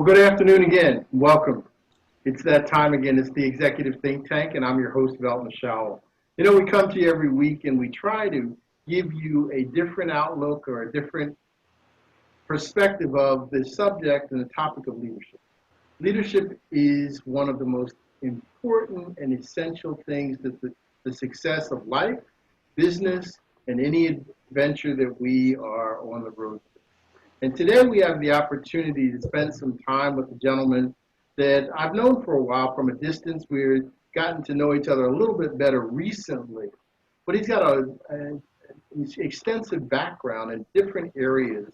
Well, good afternoon again. Welcome. It's that time again. It's the Executive Think Tank, and I'm your host, Velton Showell. You know, we come to you every week, and we try to give you a different outlook or a different perspective of the subject and the topic of leadership. Leadership is one of the most important and essential things that the success of life, business, and any adventure that we are on the road. And today we have the opportunity to spend some time with a gentleman that I've known for a while from a distance. We've gotten to know each other a little bit better recently. But he's got an extensive background in different areas.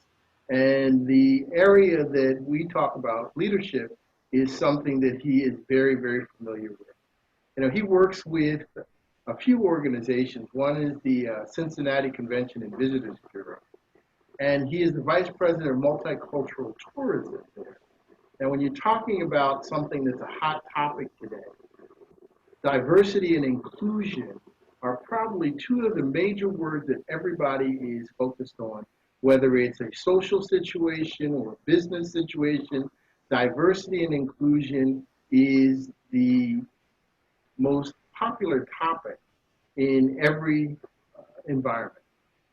And the area that we talk about, leadership, is something that he is very, very familiar with. You know, he works with a few organizations. One is the Cincinnati Convention and Visitors Bureau. And he is the Vice President of Multicultural Tourism there. Now, when you're talking about something that's a hot topic today, diversity and inclusion are probably two of the major words that everybody is focused on, whether it's a social situation or a business situation. Diversity and inclusion is the most popular topic in every environment.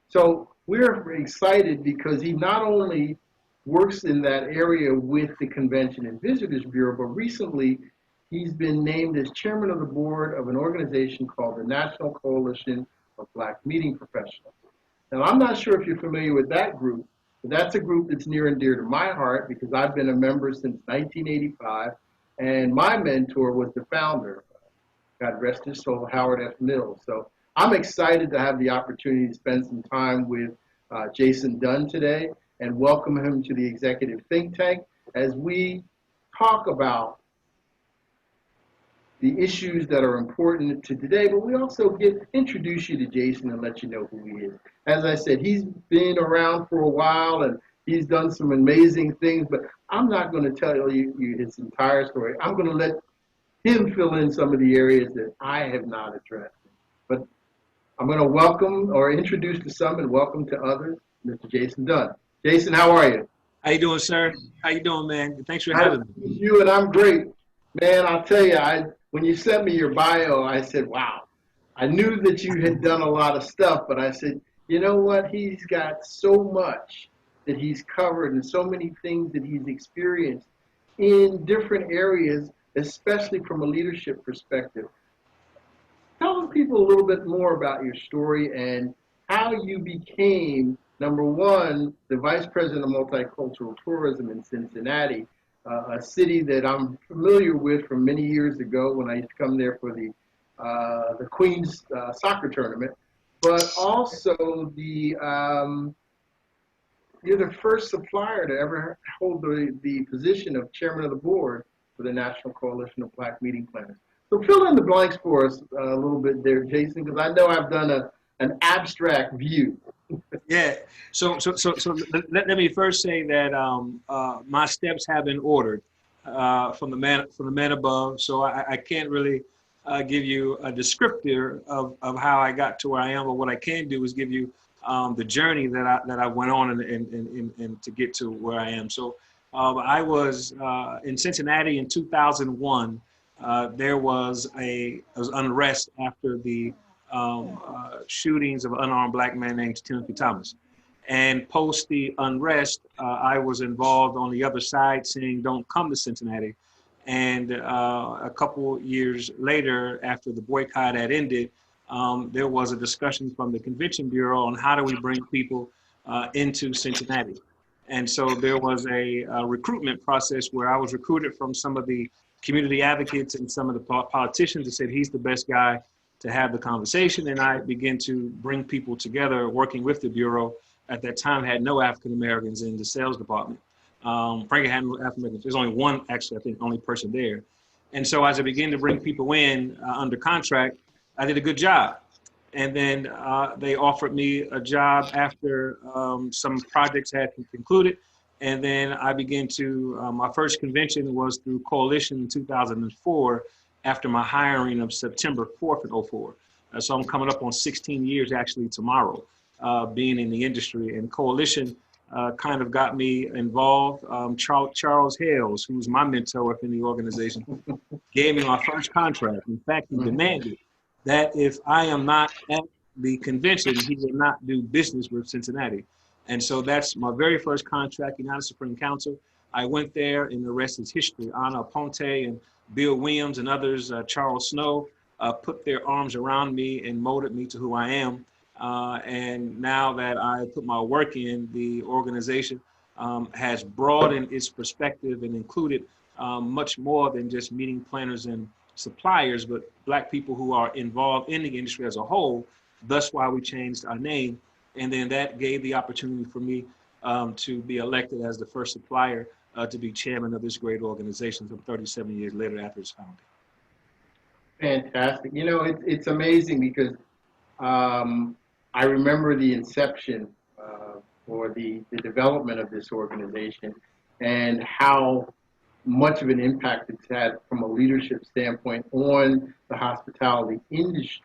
So we're excited because he not only works in that area with the Convention and Visitors Bureau, but recently he's been named as chairman of the board of an organization called the National Coalition of Black Meeting Professionals. Now, I'm not sure if you're familiar with that group, but that's a group that's near and dear to my heart because I've been a member since 1985, and my mentor was the founder, God rest his soul, Howard F. Mills. So I'm excited to have the opportunity to spend some time with Jason Dunn today and welcome him to the Executive Think Tank as we talk about the issues that are important to today, but we also introduce you to Jason and let you know who he is. As I said, he's been around for a while and he's done some amazing things, but I'm not going to tell you his entire story. I'm going to let him fill in some of the areas that I have not addressed. But I'm going to welcome or introduce to some and welcome to others, Mr. Jason Dunn. Jason, how are you? How you doing, sir? How you doing, man? Thanks for having me. You and I'm great. Man, I'll tell you, when you sent me your bio, I said, wow. I knew that you had done a lot of stuff, but I said, you know what? He's got so much that he's covered and so many things that he's experienced in different areas, especially from a leadership perspective. Tell people a little bit more about your story and how you became, number one, the Vice President of Multicultural Tourism in Cincinnati, a city that I'm familiar with from many years ago when I used to come there for the Queen's soccer tournament, but also you're the first supplier to ever hold the position of chairman of the board for the National Coalition of Black Meeting Planners. So fill in the blanks for us a little bit there, Jason, because I know I've done an abstract view. Yeah. So let me first say that my steps have been ordered from the man above. So I can't really give you a descriptor of how I got to where I am. But what I can do is give you the journey that I went on and to get to where I am. So I was in Cincinnati in 2001. There was unrest after the shootings of an unarmed black man named Timothy Thomas. And post the unrest, I was involved on the other side saying, don't come to Cincinnati. And a couple years later, after the boycott had ended, there was a discussion from the Convention Bureau on how do we bring people into Cincinnati. And so there was a recruitment process where I was recruited from some of the community advocates and some of the politicians that said he's the best guy to have the conversation. And I began to bring people together working with the Bureau. At that time, had no African Americans in the sales department. Frankly, had no African Americans. There's only one, actually, I think, only person there. And so as I began to bring people in under contract, I did a good job. And then they offered me a job after some projects had concluded. And then I began to, my first convention was through Coalition in 2004 after my hiring of September 4th of 04. So I'm coming up on 16 years actually tomorrow being in the industry. And Coalition kind of got me involved. Charles Hales, who's my mentor within the organization, gave me my first contract. In fact, he demanded that if I am not at the convention, he will not do business with Cincinnati. And so that's my very first contract, United Supreme Council. I went there, and the rest is history. Anna Ponte and Bill Williams and others, Charles Snow, put their arms around me and molded me to who I am. And now that I put my work in, the organization has broadened its perspective and included much more than just meeting planners and suppliers, but Black people who are involved in the industry as a whole. That's why we changed our name. And then that gave the opportunity for me to be elected as the first supplier to be chairman of this great organization some 37 years later after its founding. Fantastic. You know, it's amazing because I remember the inception or the development of this organization and how much of an impact it's had from a leadership standpoint on the hospitality industry.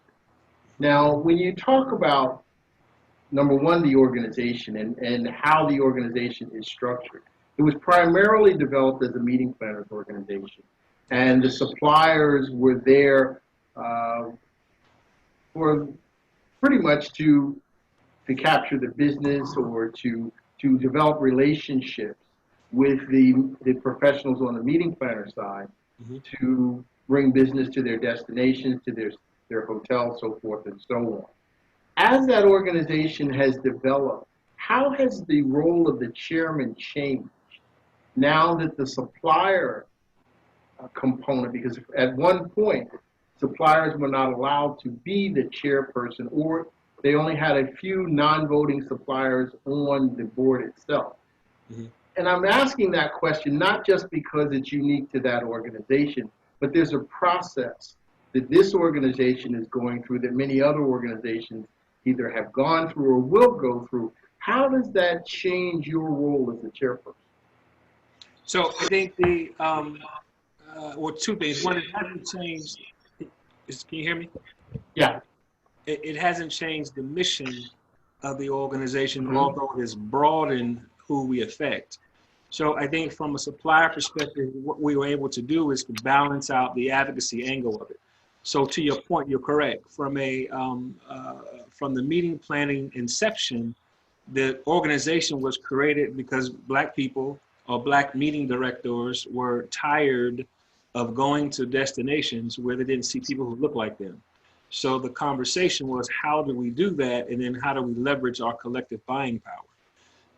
Now, when you talk about, number one, the organization and how the organization is structured, it was primarily developed as a meeting planners organization. And the suppliers were there for pretty much to capture the business or to develop relationships with the professionals on the meeting planner side to bring business to their destinations, to their hotels, so forth and so on. As that organization has developed, how has the role of the chairman changed now that the supplier component, because at one point, suppliers were not allowed to be the chairperson, or they only had a few non-voting suppliers on the board itself. And I'm asking that question not just because it's unique to that organization, but there's a process that this organization is going through that many other organizations either have gone through or will go through. How does that change your role as a chairperson? So I think well, two things. One, it hasn't changed. Can you hear me? Yeah. It hasn't changed the mission of the organization, although it has broadened who we affect. So I think from a supplier perspective, what we were able to do is to balance out the advocacy angle of it. So to your point, you're correct. From the meeting planning inception, the organization was created because Black people or Black meeting directors were tired of going to destinations where they didn't see people who look like them. So the conversation was, how do we do that? And then how do we leverage our collective buying power?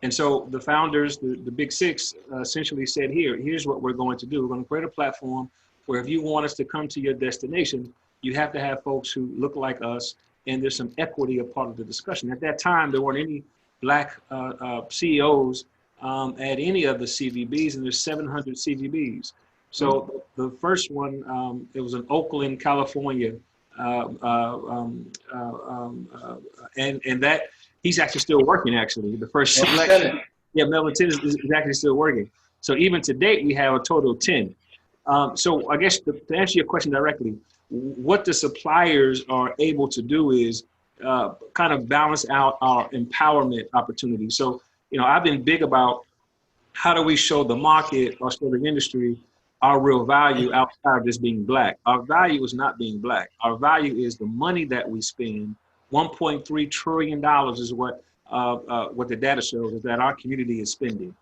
And so the founders, the Big Six, essentially said, here's what we're going to do. We're going to create a platform where if you want us to come to your destination, you have to have folks who look like us, and there's some equity a part of the discussion. At that time, there weren't any Black CEOs at any of the CVBs, and there's 700 CVBs. So the first one, it was in Oakland, California, and that he's actually still working. Actually, the first selection, Melvin Tennant is actually still working. So even to date, we have a total of 10. So I guess to answer your question directly, what the suppliers are able to do is kind of balance out our empowerment opportunities. So, you know, I've been big about how do we show the market or show the industry our real value outside of just being Black. Our value is not being Black. Our value is the money that we spend. $1.3 trillion is what the data shows is that our community is spending.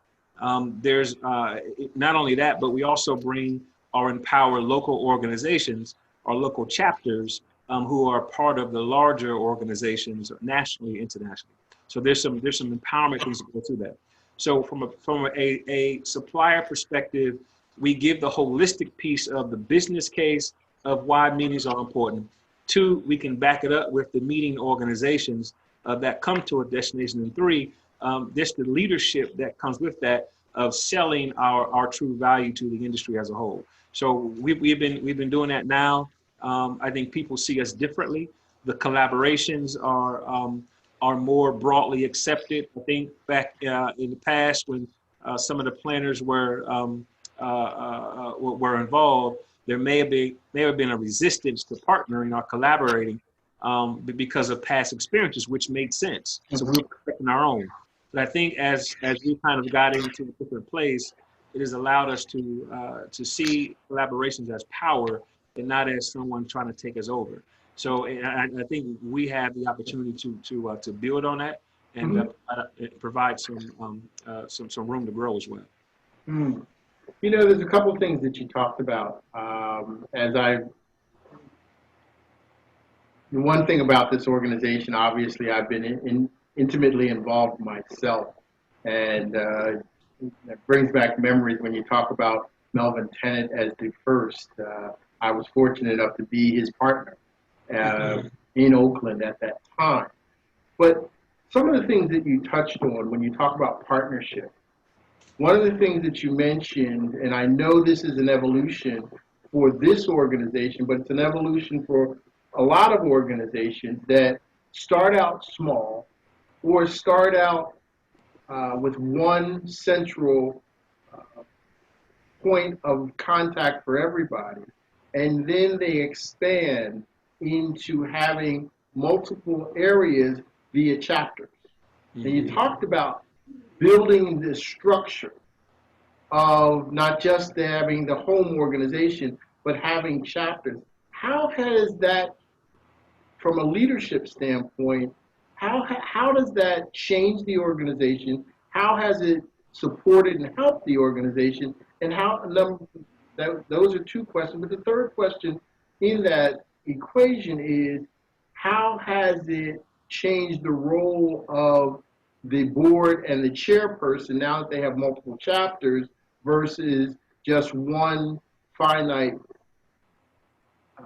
There's not only that, but we also bring or empower local organizations or local chapters who are part of the larger organizations nationally, internationally. So there's some empowerment things that go through that. So from a supplier perspective, we give the holistic piece of the business case of why meetings are important. Two, we can back it up with the meeting organizations that come to a destination. And three, just the leadership that comes with that of selling our true value to the industry as a whole. So we've been doing that now. I think people see us differently. The collaborations are more broadly accepted. I think back in the past when some of the planners were involved, there may have been a resistance to partnering or collaborating because of past experiences, which made sense. So we were protecting our own. But I think as we kind of got into a different place, it has allowed us to see collaborations as power and not as someone trying to take us over. So I think we have the opportunity to build on that and Mhm. provide some room to grow as well. Mm. You know, there's a couple things that you talked about. The one thing about this organization, obviously, I've been intimately involved myself, and that brings back memories when you talk about Melvin Tennant as the first. I was fortunate enough to be his partner uh, in Oakland at that time. But some of the things that you touched on when you talk about partnership, one of the things that you mentioned, and I know this is an evolution for this organization, but it's an evolution for a lot of organizations that start out small or start out with one central point of contact for everybody, and then they expand into having multiple areas via chapters. And you Mhm. talked about building this structure of not just having the home organization, but having chapters. How has that, from a leadership standpoint, how does that change the organization? How has it supported and helped the organization? And those are two questions. But the third question in that equation is, how has it changed the role of the board and the chairperson now that they have multiple chapters versus just one finite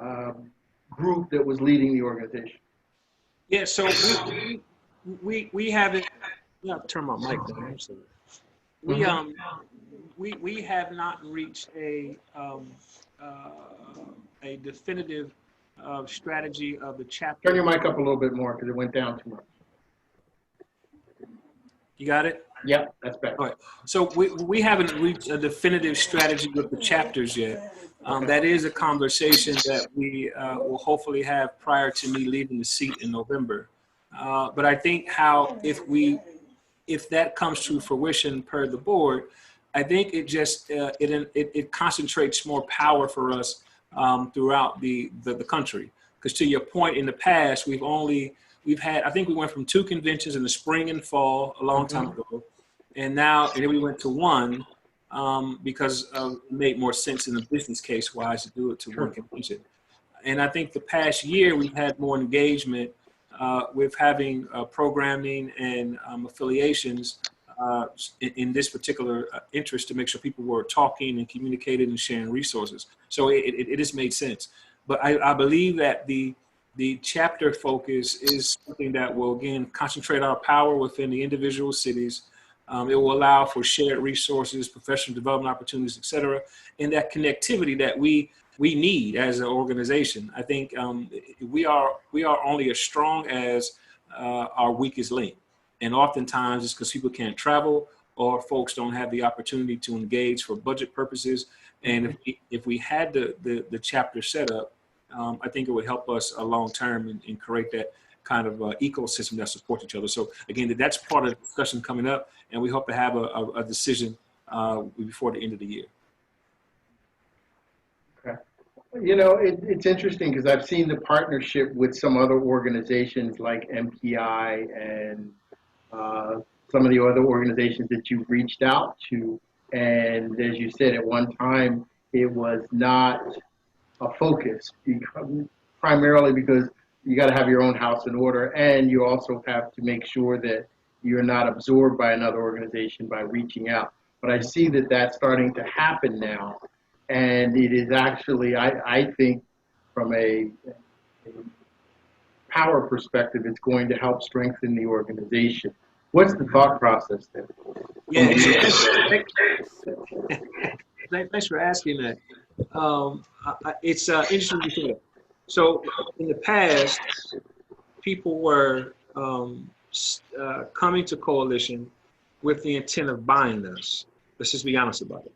um, group that was leading the organization? Yeah, so we haven't. Yeah, turn my mic down. I'm sorry. We Mm-hmm. um we have not reached uh, a definitive strategy of the Turn chapter. your mic up a little bit more because it went down too much. You got it? Yep, that's better. All right. So we haven't reached a definitive strategy with the chapters yet. Okay. That is a conversation that we will hopefully have prior to me leaving the seat in November. But I think how if that comes to fruition per the board, I think it just it concentrates more power for us throughout the country. Because to your point, in the past we've had, I think we went from 2 conventions in the spring and fall a long time Mm-hmm. ago, and then we went to one because it made more sense in the business case wise to do it to one Sure. convention. And I think the past year we've had more engagement with having programming and affiliations in this particular interest to make sure people were talking and communicating and sharing resources. So it has made sense. But I believe that the chapter focus is something that will, again, concentrate our power within the individual cities. It will allow for shared resources, professional development opportunities, et cetera, and that connectivity that we need as an organization. I think we are only as strong as our weakest link, and oftentimes it's because people can't travel or folks don't have the opportunity to engage for budget purposes. And Mm-hmm. if we had the chapter set up, I think it would help us a long term and create that kind of ecosystem that supports each other. So again, that's part of the discussion coming up, and we hope to have a decision before the end of the year. Okay. You know, it's interesting because I've seen the partnership with some other organizations like MPI and uh, some of the other organizations that you've reached out to. And as you said, at one time, it was not a focus, primarily because you got to have your own house in order, and you also have to make sure that you're not absorbed by another organization by reaching out. But I see that that's starting to happen now, and it is actually, I think, from a power perspective, it's going to help strengthen the organization. What's the thought process there? From a Yeah, so leadership thanks for asking that. It's interesting to say that. So in the past, people were coming to coalition with the intent of buying us. Let's just be honest about it.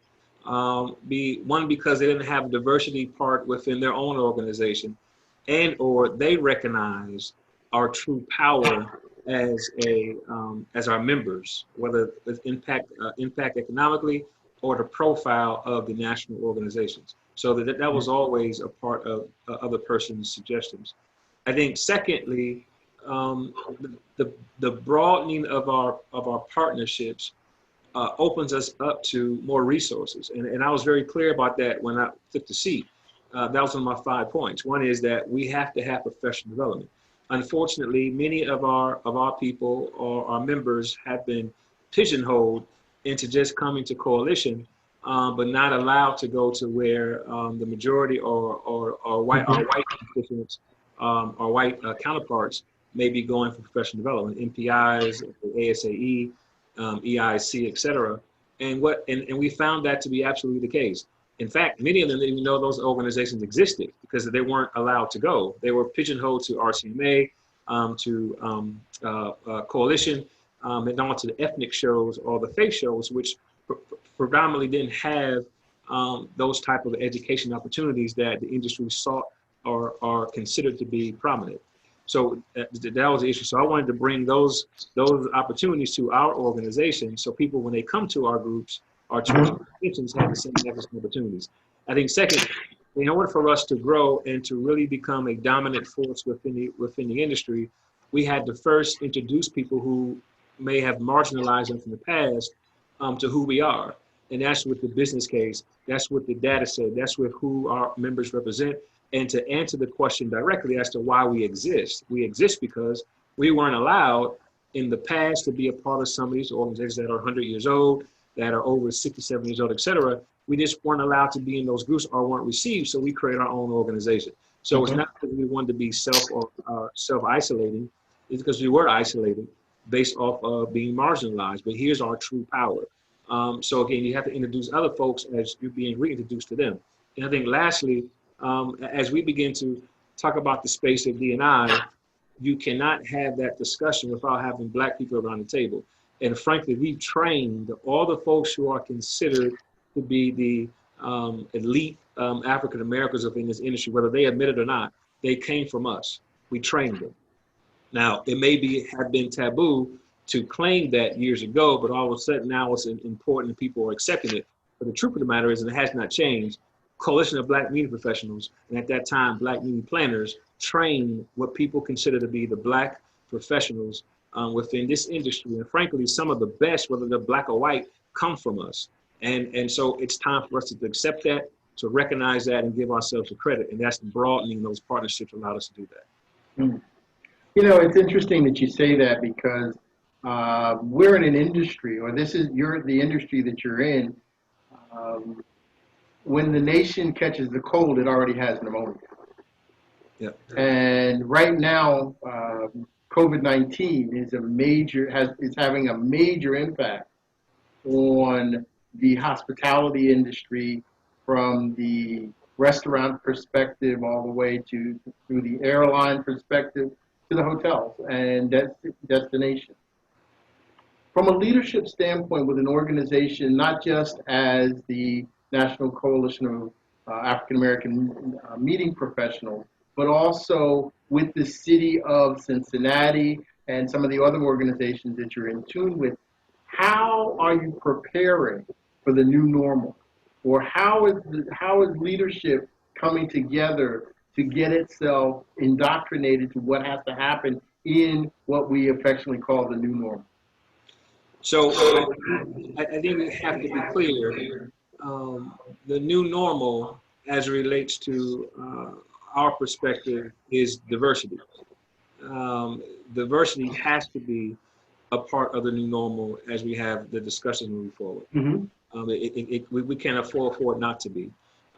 Because they didn't have a diversity part within their own organization, and or they recognized our true power as our members, whether it's impact economically or the profile of the national organizations. So that was always a part of other person's suggestions. I think secondly, um, the broadening of our partnerships opens us up to more resources. And I was very clear about that when I took the seat. That was one of my 5 points. One is that we have to have professional development. Unfortunately, many of our people or our members have been pigeonholed into just coming to coalition, but not allowed to go to where the majority or white constituents, our white counterparts may be going for professional development, MPIs, ASAE, EIC, et cetera. And we found that to be absolutely the case. In fact, many of them didn't even know those organizations existed because they weren't allowed to go. They were pigeonholed to RCMA, coalition, and on to the ethnic shows or the faith shows, which predominantly didn't have those type of education opportunities that the industry sought or are considered to be prominent. So that was the issue. So I wanted to bring those opportunities to our organization, so people, when they come to our groups, our institutions, have the same opportunities. I think second, in order for us to grow and to really become a dominant force within the industry, we had to first introduce people who may have marginalized us in the past to who we are. And that's with the business case, that's with the data set, that's with who our members represent. And to answer the question directly as to why we exist because we weren't allowed in the past to be a part of some of these organizations that are 100 years old, that are over 67 years old, et cetera. We just weren't allowed to be in those groups or weren't received, so we created our own organization. So it's not that we wanted to be self-isolating, it's because we were isolated based off of being marginalized, but here's our true power. So again, you have to introduce other folks as you're being reintroduced to them. And I think lastly, as we begin to talk about the space of D&I, you cannot have that discussion without having Black people around the table. And frankly, we've trained all the folks who are considered to be the elite African Americans within this industry, whether they admit it or not. They came from us. We trained them. Now, it may have been taboo to claim that years ago, but all of a sudden now it's important and people are accepting it. But the truth of the matter is, and it has not changed, Coalition of Black Media Professionals, and at that time, Black Media Planners, trained what people consider to be the Black professionals within this industry. And frankly, some of the best, whether they're Black or white, come from us. And so it's time for us to accept that, to recognize that, and give ourselves the credit. And that's broadening those partnerships allowed us to do that. Mm. You know, it's interesting that you say that because we're in an industry, or you're the industry that you're in. When the nation catches the cold, it already has pneumonia. Yeah. And right now, COVID-19 is having a major impact on the hospitality industry, from the restaurant perspective all the way through the airline perspective to the hotels and destination. From a leadership standpoint, with an organization not just as the National Coalition of African American Meeting Professionals, but also with the city of Cincinnati and some of the other organizations that you're in tune with, how are you preparing for the new normal? Or how is leadership coming together to get itself indoctrinated to what has to happen in what we affectionately call the new normal? So I think we have to be clear. The new normal, as it relates to our perspective, is diversity. Diversity has to be a part of the new normal as we have the discussion moving forward. Mm-hmm. We can't afford for it not to be.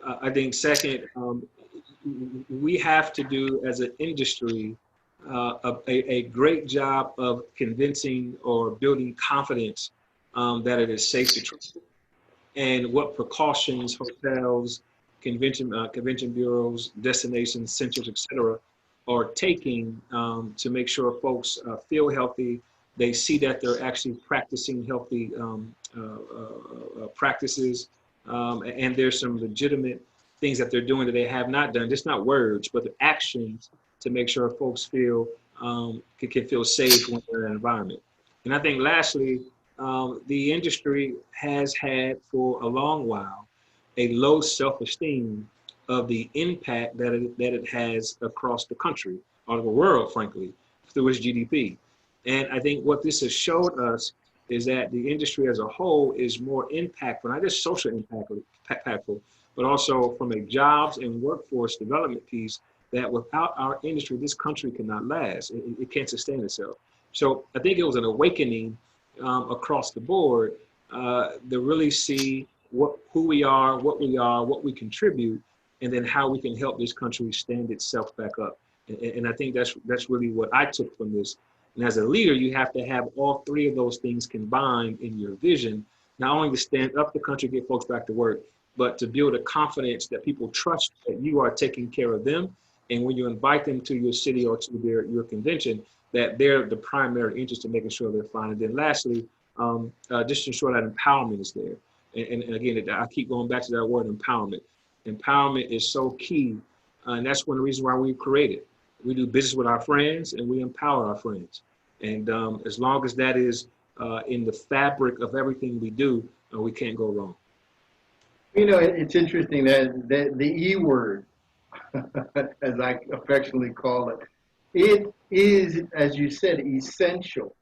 I think second, we have to do as an industry a great job of convincing or building confidence that it is safe to travel, and what precautions hotels, convention bureaus, destination centers, et cetera, are taking to make sure folks feel healthy. They see that they're actually practicing healthy practices, and there's some legitimate things that they're doing that they have not done, just not words, but the actions to make sure folks feel can feel safe when they're in an environment. And I think lastly, the industry has had for a long while a low self-esteem of the impact that it has across the country or the world, frankly, through its GDP. And I think what this has showed us is that the industry as a whole is more impactful, not just social impactful, but also from a jobs and workforce development piece that without our industry, this country cannot last. It can't sustain itself. So I think it was an awakening across the board to really see who we are, what we contribute, and then how we can help this country stand itself back up. And I think that's really what I took from this. And as a leader, you have to have all three of those things combined in your vision, not only to stand up the country, get folks back to work, but to build a confidence that people trust that you are taking care of them. And when you invite them to your city or to your convention, that they're the primary interest in making sure they're fine. And then lastly, just to ensure that empowerment is there. And again, I keep going back to that word empowerment. Empowerment is so key. And that's one of the reasons why we created. We do business with our friends and we empower our friends. And as long as that is in the fabric of everything we do, we can't go wrong. You know, it's interesting that the E word, as I affectionately call it, it is, as you said, essential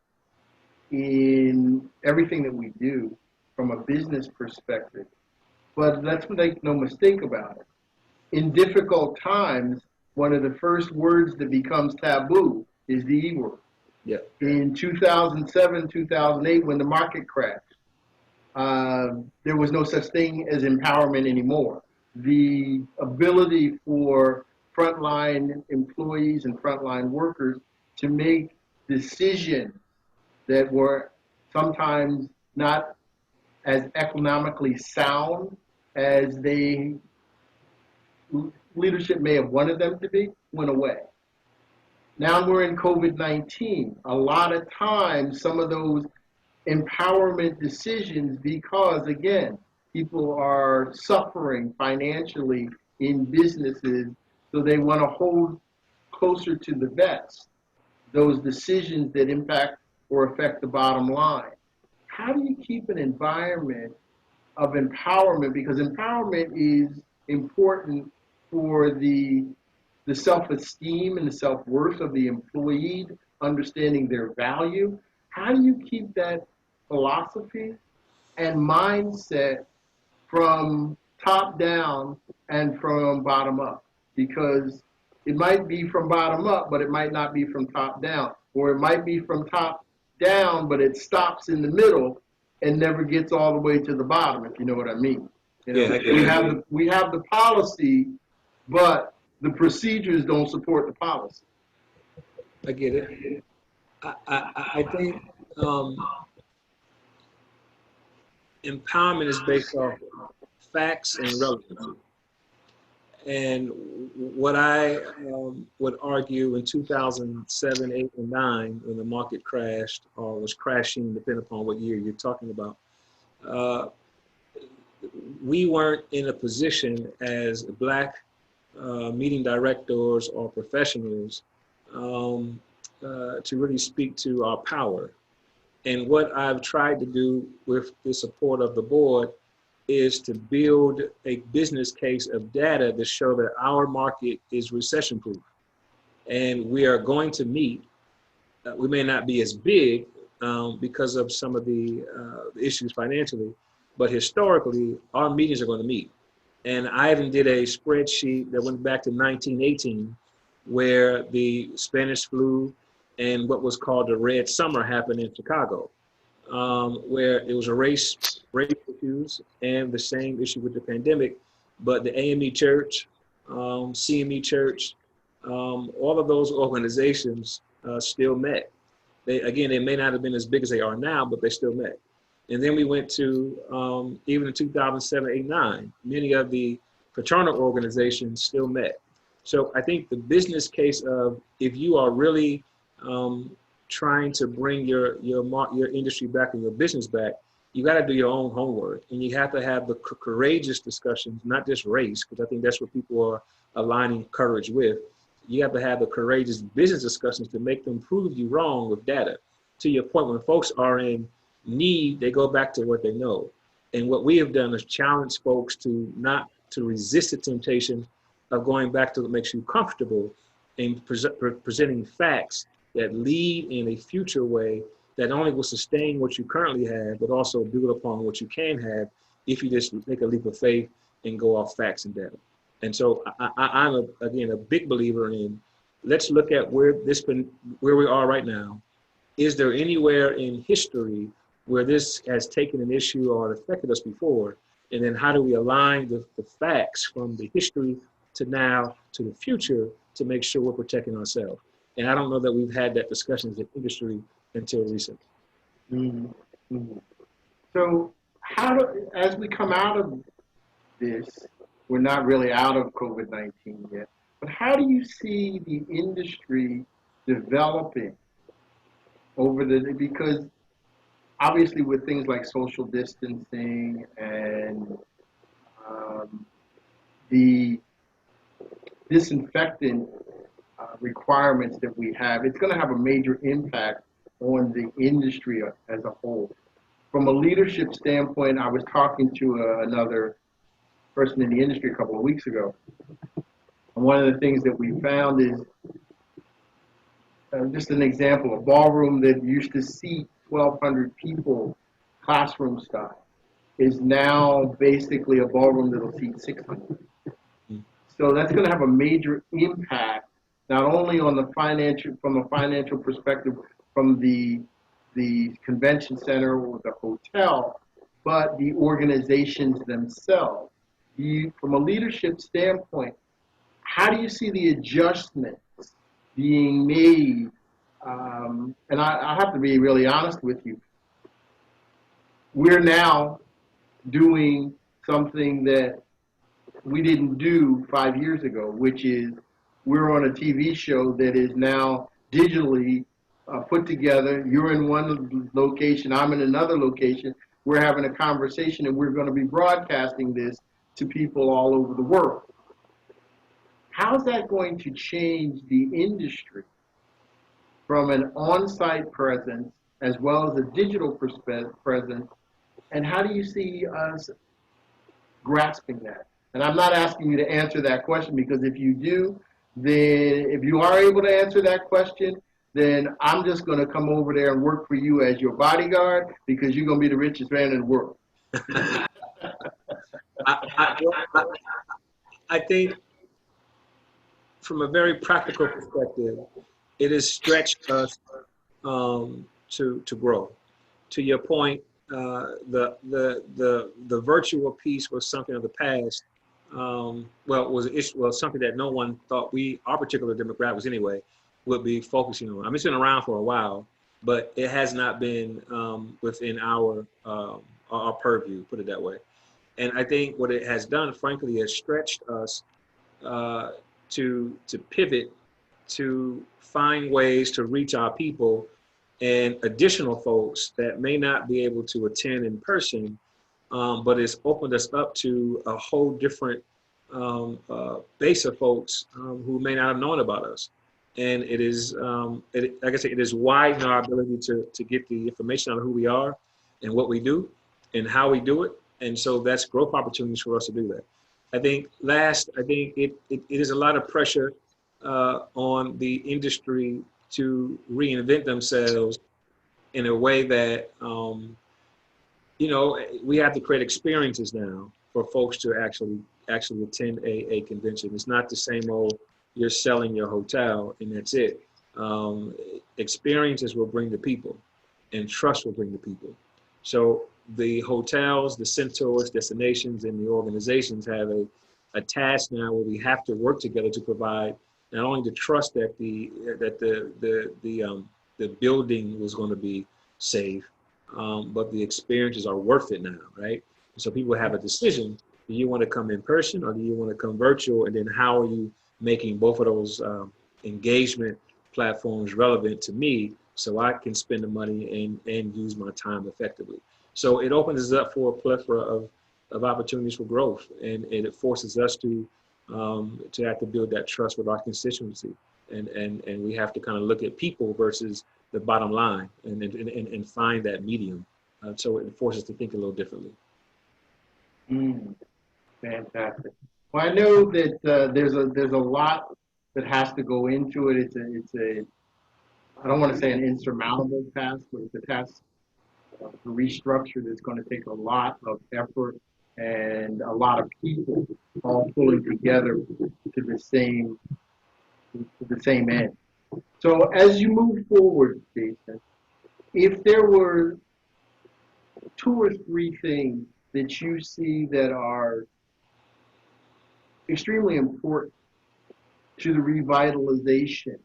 in everything that we do from a business perspective. But let's make no mistake about it. In difficult times, one of the first words that becomes taboo is the E word. Yeah. In 2007, 2008, when the market crashed, there was no such thing as empowerment anymore. The ability for frontline employees and frontline workers to make decisions that were sometimes not as economically sound as leadership may have wanted them to be, went away. Now we're in COVID-19. A lot of times, some of those empowerment decisions, because again, people are suffering financially in businesses, so they want to hold closer to the vest those decisions that impact or affect the bottom line. How do you keep an environment of empowerment? Because empowerment is important for the self-esteem and the self-worth of the employee, understanding their value. How do you keep that philosophy and mindset from top down and from bottom up? Because it might be from bottom up, but it might not be from top down. Or it might be from top down, but it stops in the middle and never gets all the way to the bottom, if you know what I mean. You know, Yeah, we have the policy, but the procedures don't support the policy. I get it. I think empowerment is based off facts and relevancy. And what I would argue in 2007, 8, and 9, when the market crashed or was crashing, depending upon what year you're talking about, we weren't in a position as Black meeting directors or professionals to really speak to our power. And what I've tried to do with the support of the board is to build a business case of data to show that our market is recession proof. And we are going to meet, we may not be as big because of some of the issues financially, but historically, our meetings are going to meet. And I even did a spreadsheet that went back to 1918, where the Spanish flu and what was called the Red Summer happened in Chicago, where it was a race issues and the same issue with the pandemic, but the AME Church, CME Church, all of those organizations still met. They may not have been as big as they are now, but they still met. And then we went to, even in 2007, 8, 9, many of the fraternal organizations still met. So I think the business case of if you are really trying to bring your industry back and your business back, you got to do your own homework, and you have to have the courageous discussions, not just race, because I think that's what people are aligning courage with. you have to have the courageous business discussions to make them prove you wrong with data. To your point, when folks are in need, they go back to what they know. And what we have done is challenge folks to not to resist the temptation of going back to what makes you comfortable and presenting facts that lead in a future way that not only will sustain what you currently have, but also build upon what you can have if you just make a leap of faith and go off facts and data. And so I'm again a big believer in let's look at where we are right now. Is there anywhere in history where this has taken an issue or affected us before? And then how do we align the facts from the history to now to the future to make sure we're protecting ourselves? And I don't know that we've had that discussion as an industry until recently. Mm-hmm. Mm-hmm. So as we come out of this, we're not really out of COVID-19 yet, but how do you see the industry developing because obviously with things like social distancing and the disinfectant requirements that we have, it's going to have a major impact on the industry as a whole. From a leadership standpoint, I was talking to another person in the industry a couple of weeks ago. And one of the things that we found is just an example, a ballroom that used to seat 1,200 people, classroom style, is now basically a ballroom that will seat 600. So that's going to have a major impact, not only on from a financial perspective, from the convention center or the hotel, but the organizations themselves. From a leadership standpoint, how do you see the adjustments being made? And I have to be really honest with you. We're now doing something that we didn't do 5 years ago, which is we're on a TV show that is now digitally put together. You're in one location, I'm in another location. We're having a conversation, and we're going to be broadcasting this to people all over the world. How's that going to change the industry from an on-site presence as well as a digital presence? And how do you see us grasping that? And I'm not asking you to answer that question, because if you do, then if you are able to answer that question, then I'm just going to come over there and work for you as your bodyguard, because you're going to be the richest man in the world. I think from a very practical perspective, it has stretched us to grow. To your point, the virtual piece was something of the past. Was something that no one thought our particular demographics anyway, would be focusing on. I mean, it's been around for a while, but it has not been within our purview, put it that way. And I think what it has done, frankly, has stretched us to pivot, to find ways to reach our people and additional folks that may not be able to attend in person, but it's opened us up to a whole different base of folks who may not have known about us. And it is, like I said, it is widened our ability to get the information on who we are and what we do and how we do it. And so that's growth opportunities for us to do that. I think it is a lot of pressure on the industry to reinvent themselves in a way that, we have to create experiences now for folks to actually attend a convention. It's not the same old, you're selling your hotel and that's it. Experiences will bring the people, and trust will bring the people. So the hotels, the centaurs, destinations, and the organizations have a task now where we have to work together to provide not only the trust that the building was going to be safe, but the experiences are worth it now, right? So people have a decision: do you want to come in person or do you want to come virtual? And then how are you making both of those engagement platforms relevant to me, so I can spend the money and use my time effectively? So it opens us up for a plethora of opportunities for growth, and it forces us to to have to build that trust with our constituency. And we have to kind of look at people versus the bottom line and find that medium. So it forces us to think a little differently. Mm, fantastic. Well, I know that there's a lot that has to go into it. It's a I don't want to say an insurmountable task, but it's a task to restructure that's going to take a lot of effort and a lot of people all pulling together to the same end. So as you move forward, Jason, if there were two or three things that you see that are extremely important to the revitalization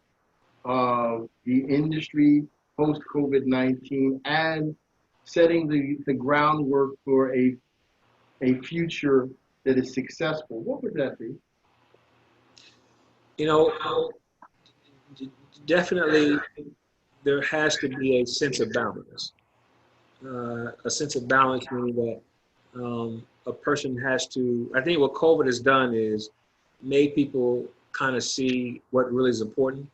of the industry post COVID-19 and setting the groundwork for a future that is successful, what would that be? You know, definitely there has to be a sense of balance. A sense of balance meaning that a person has to, I think what COVID has done is made people kind of see what really is important,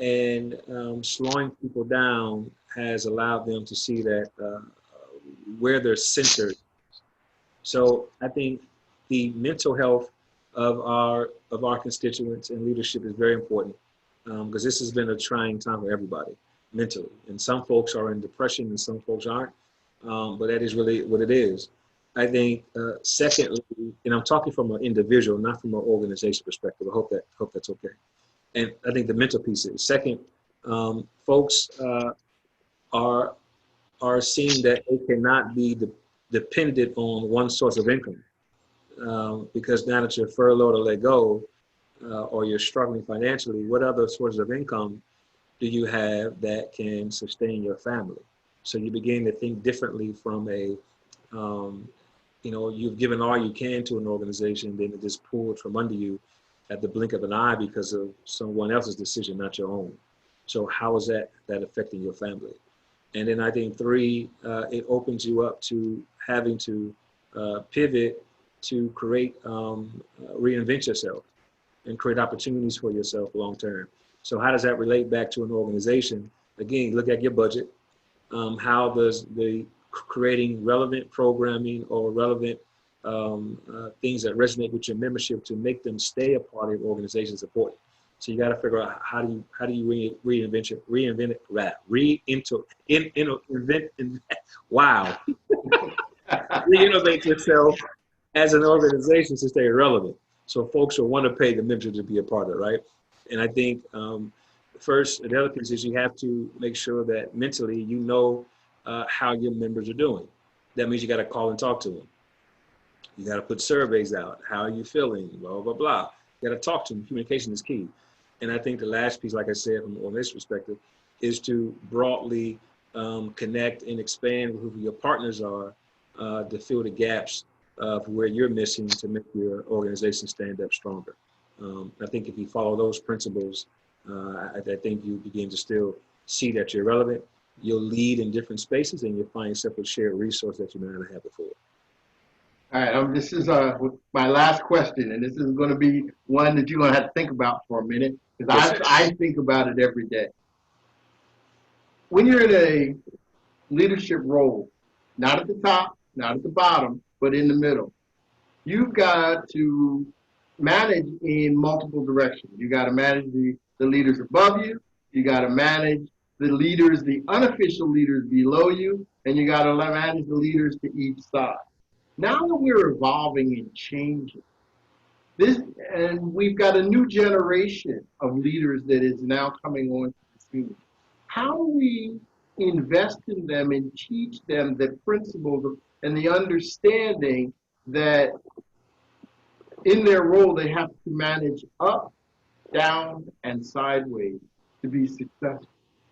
and slowing people down has allowed them to see that where they're centered. So I think the mental health of our constituents and leadership is very important, because this has been a trying time for everybody mentally, and some folks are in depression and some folks aren't, but that is really what it is. I think secondly, and I'm talking from an individual, not from an organization perspective. I hope that's okay. And I think the mental piece is second. Folks are seeing that they cannot be dependent on one source of income, because now that you're furloughed or let go, or you're struggling financially, what other sources of income do you have that can sustain your family? So you begin to think differently from a, you've given all you can to an organization, then it just pulled from under you at the blink of an eye because of someone else's decision, not your own. So how is that affecting your family? And then I think three, it opens you up to having to pivot to create, reinvent yourself and create opportunities for yourself long term. So how does that relate back to an organization? Again, look at your budget. How does the creating relevant programming or relevant things that resonate with your membership to make them stay a part of your organization is important. So you got to figure out how do you reinvent it, wow, reinnovate yourself as an organization to stay relevant. So folks will want to pay the membership to be a part of it, right? And I think first, the other piece is you have to make sure that mentally you know how your members are doing. That means you got to call and talk to them. You got to put surveys out. How are you feeling? Blah, blah, blah. You got to talk to them. Communication is key. And I think the last piece, like I said, from on this perspective, is to broadly connect and expand with who your partners are to fill the gaps of where you're missing to make your organization stand up stronger. I think if you follow those principles, I think you begin to still see that you're relevant. You'll lead in different spaces, and you'll find yourself a shared resource that you may not have had before. All right, this is my last question, and this is going to be one that you're going to have to think about for a minute, because Yes, I think about it every day. When you're in a leadership role, not at the top, not at the bottom, but in the middle, you've got to manage in multiple directions. You got to manage the leaders above you. You got to manage the leaders, the unofficial leaders below you, and you got to manage the leaders to each side. Now that we're evolving and changing, and we've got a new generation of leaders that is now coming on to the scene. How do we invest in them and teach them the principles and the understanding that in their role they have to manage up, down, and sideways to be successful?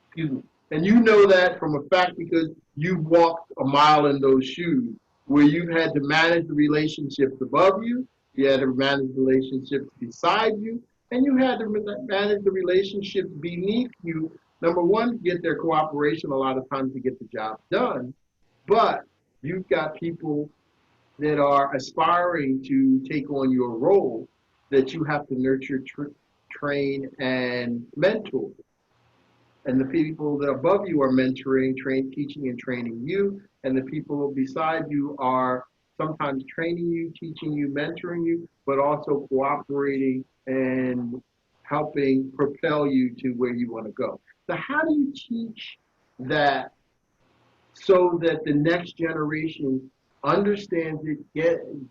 Excuse me. And you know that from a fact because you've walked a mile in those shoes, where you've had to manage the relationships above you, you had to manage the relationships beside you, and you had to manage the relationships beneath you. Number one, to get their cooperation a lot of times to get the job done, but you've got people that are aspiring to take on your role, that you have to nurture, train, and mentor. And the people that are above you are mentoring, teaching, and training you. And the people beside you are sometimes training you, teaching you, mentoring you, but also cooperating and helping propel you to where you want to go. So how do you teach that so that the next generation understands it,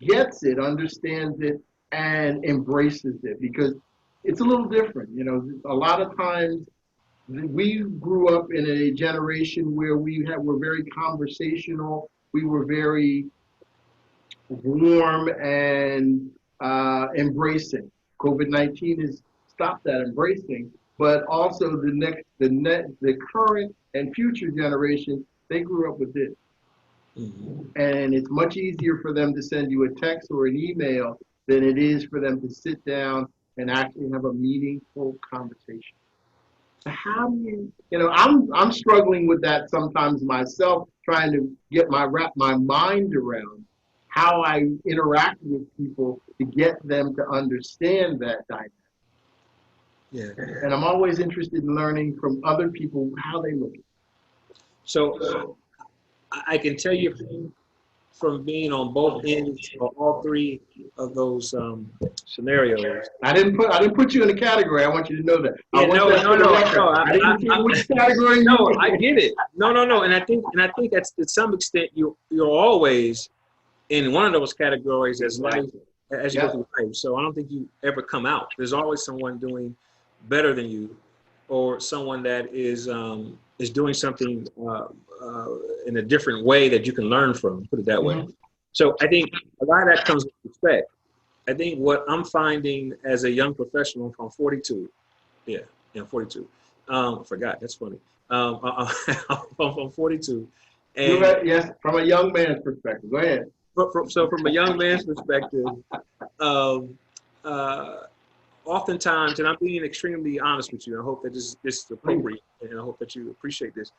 gets it, understands it, and embraces it? Because it's a little different. You know, a lot of times we grew up in a generation where were very conversational. We were very warm and embracing. COVID-19 has stopped that embracing, but also the current and future generation, they grew up with this. And it's much easier for them to send you a text or an email than it is for them to sit down and actually have a meaningful conversation. How do I'm struggling with that sometimes myself, trying to wrap my mind around how I interact with people to get them to understand that dynamic. Yeah. And I'm always interested in learning from other people how they look at it. So I can tell you from being on both ends of all three of those scenarios. I didn't put you in a category. I want you to know that. Yeah, no. I didn't see which category. No, I get it. No. And I think that's to some extent you're always in one of those categories as you go through life. So I don't think you ever come out. There's always someone doing better than you, or someone that is doing something in a different way that you can learn from. Put it that way. Mm-hmm. So I think a lot of that comes with respect. I think what I'm finding as a young professional from 42, 42. I forgot. That's funny. I'm 42. And yes, from a young man's perspective. Go ahead. So from a young man's perspective, oftentimes, and I'm being extremely honest with you, I hope that this is appropriate, and I hope that you appreciate this.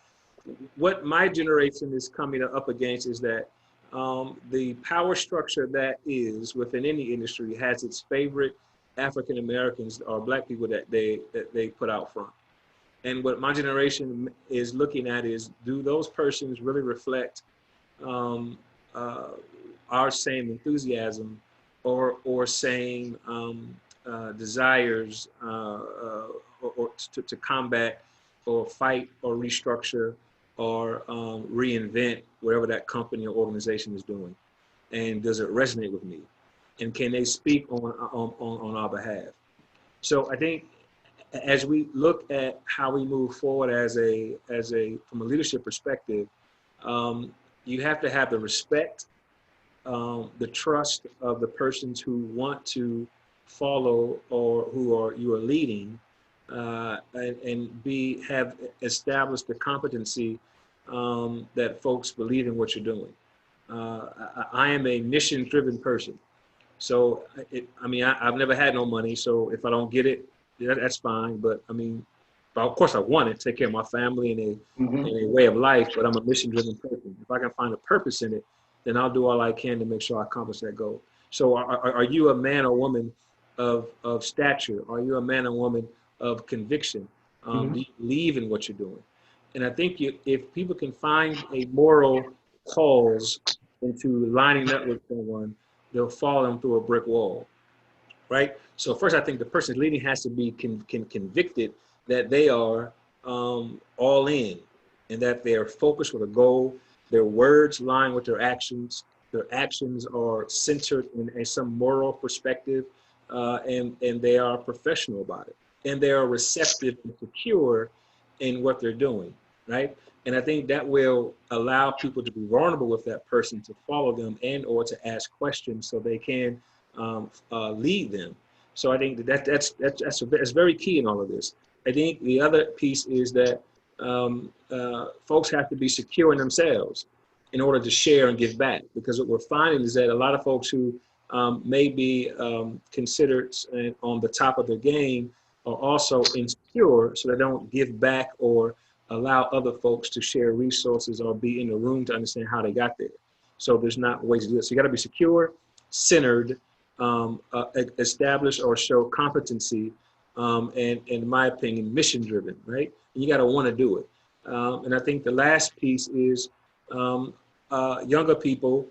What my generation is coming up against is that the power structure that is within any industry has its favorite African Americans or Black people that they put out front. And what my generation is looking at is, do those persons really reflect our same enthusiasm or same desires or to combat or fight or restructure or reinvent whatever that company or organization is doing? And does it resonate with me? And can they speak on our behalf? So I think as we look at how we move forward from a leadership perspective, you have to have the respect, the trust of the persons who want to follow or you are leading, and have established the competency that folks believe in what you're doing. I am a mission-driven person. So, I've never had no money, so if I don't get it, that's fine. But of course I want it, take care of my family and a way of life, but I'm a mission-driven person. If I can find a purpose in it, then I'll do all I can to make sure I accomplish that goal. So are you a man or woman of stature? Are you a man or woman of conviction? Do you believe in what you're doing? And I think if people can find a moral cause into lining up with someone, they'll follow them through a brick wall, right? So first, I think the person leading has to be convicted that they are all in, and that they are focused with a goal. Their words line with their actions. Their actions are centered in some moral perspective, and they are professional about it. And they are receptive and secure in what they're doing, right? And I think that will allow people to be vulnerable with that person, to follow them and or to ask questions so they can lead them. So I think that's very key in all of this. I think the other piece is that folks have to be secure in themselves in order to share and give back. Because what we're finding is that a lot of folks who may be considered on the top of their game are also insecure, so they don't give back or allow other folks to share resources or be in the room to understand how they got there. So there's not ways to do it. So you got to be secure, centered, establish or show competency, and in my opinion, mission driven, right? And you got to want to do it. And I think the last piece is um, younger people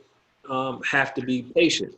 have to be patient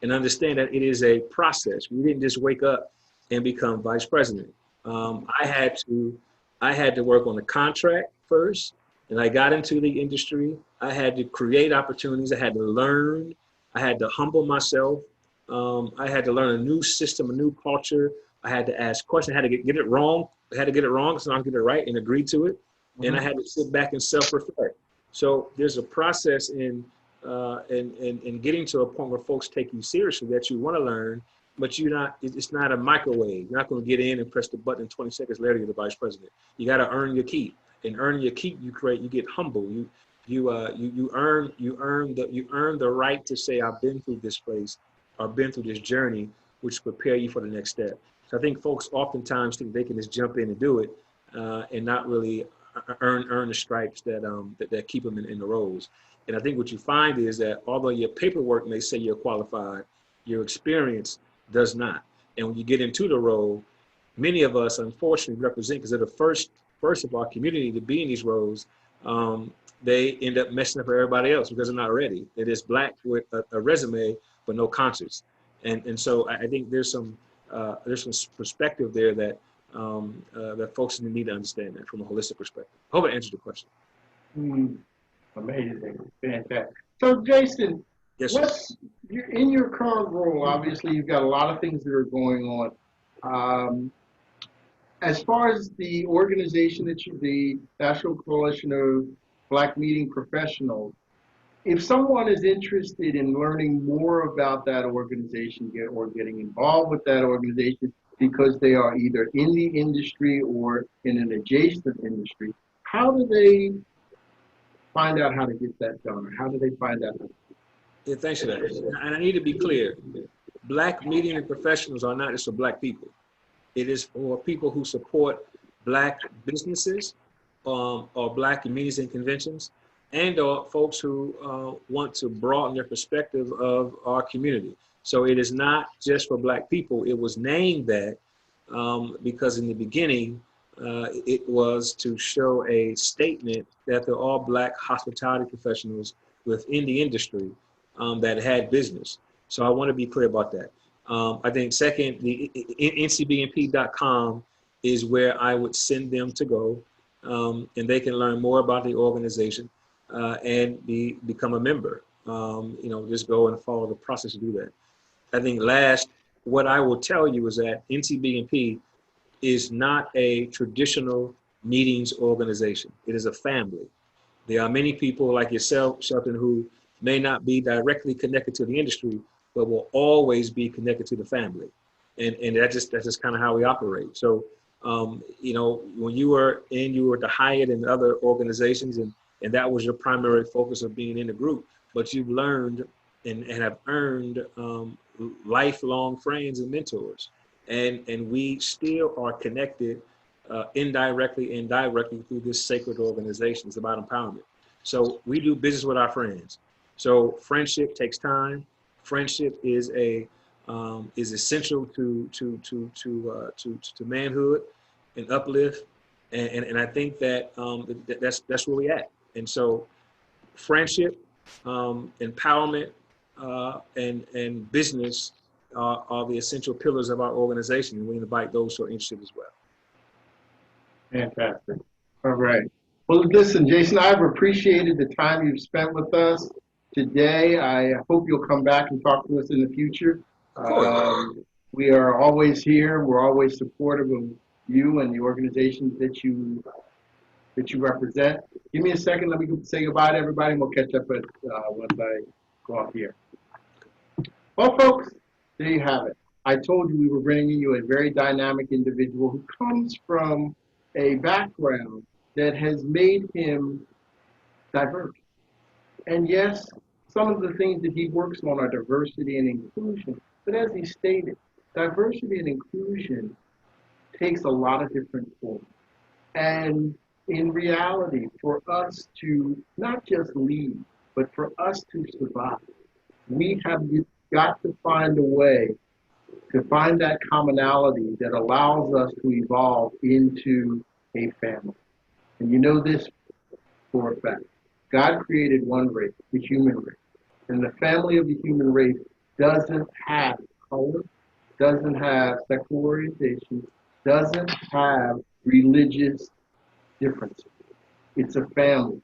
and understand that it is a process. We didn't just wake up and become vice president. I had to work on the contract first, and I got into the industry. I had to create opportunities. I had to learn. I had to humble myself. I had to learn a new system, a new culture. I had to ask questions. I had to get it wrong. I had to get it wrong so I can get it right and agree to it. And I had to sit back and self-reflect. So there's a process in getting to a point where folks take you seriously that you want to learn, but you're not. It's not a microwave. You're not going to get in and press the button. And 20 seconds later, you're the vice president. You got to earn your keep. And earning your keep, you get humble. You earn the right to say I've been through this place, or been through this journey, which prepare you for the next step. So I think folks oftentimes think they can just jump in and do it, and not really earn the stripes that keep them in the roles. And I think what you find is that although your paperwork may say you're qualified, your experience does not. And when you get into the role, many of us unfortunately represent, because they're the first of our community to be in these roles. They end up messing up for everybody else because they're not ready. They're just black with a resume but no conscience. And so I think there's some perspective there that that folks need to understand that from a holistic perspective. I hope I answered the question. Amazing, fantastic. So, Jason, Yes, sir. in your current role? Obviously, you've got a lot of things that are going on. As far as the organization the National Coalition of Black Meeting Professionals, if someone is interested in learning more about that organization or getting involved with that organization because they are either in the industry or in an adjacent industry, how do they find out how to get that done? Or how do they find out? Yeah, thanks for that. And I need to be clear. Black media and professionals are not just for black people. It is for people who support black businesses, or black meetings and conventions, and or folks who want to broaden their perspective of our community. So it is not just for black people. It was named that because in the beginning, it was to show a statement that they're all black hospitality professionals within the industry that had business. So I want to be clear about that. I think second, the ncbnp.com is where I would send them to go, and they can learn more about the organization and become a member. Just go and follow the process to do that. I think last, what I will tell you is that NCBNP is not a traditional meetings organization. It is a family. There are many people like yourself, Shelton, who may not be directly connected to the industry, but will always be connected to the family. And that's just kind of how we operate. So, when you were at the Hyatt and other organizations, and that was your primary focus of being in the group, but you've learned and have earned lifelong friends and mentors. And we still are connected indirectly and directly through this sacred organization. It's about empowerment. So we do business with our friends. So friendship takes time. Friendship is essential to manhood and uplift. And I think that that's where we at. And so friendship, empowerment, and business are the essential pillars of our organization, and we invite those who are interested as well. Fantastic. All right. Well, listen, Jason, I've appreciated the time you've spent with us today. I hope you'll come back and talk to us in the future. Of course. We are always here. We're always supportive of you and the organizations that you represent. Give me a second. Let me say goodbye to everybody, and we'll catch up once I go off here. Well, folks, there you have it. I told you we were bringing you a very dynamic individual who comes from a background that has made him diverse. And yes, some of the things that he works on are diversity and inclusion. But as he stated, diversity and inclusion takes a lot of different forms. And in reality, for us to not just lead, but for us to survive, we have got to find a way to find that commonality that allows us to evolve into a family. And you know this for a fact. God created one race, the human race. And the family of the human race doesn't have color, doesn't have sexual orientation, doesn't have religious differences. It's a family.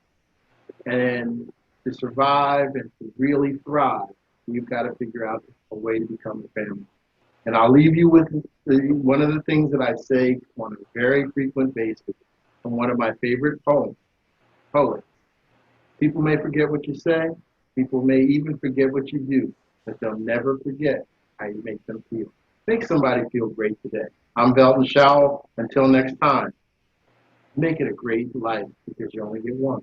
And to survive and to really thrive, you've got to figure out a way to become a family. And I'll leave you with one of the things that I say on a very frequent basis from one of my favorite poets. People may forget what you say, people may even forget what you do, but they'll never forget how you make them feel. Make somebody feel great today. I'm Belton Showell. Until next time, make it a great life because you only get one.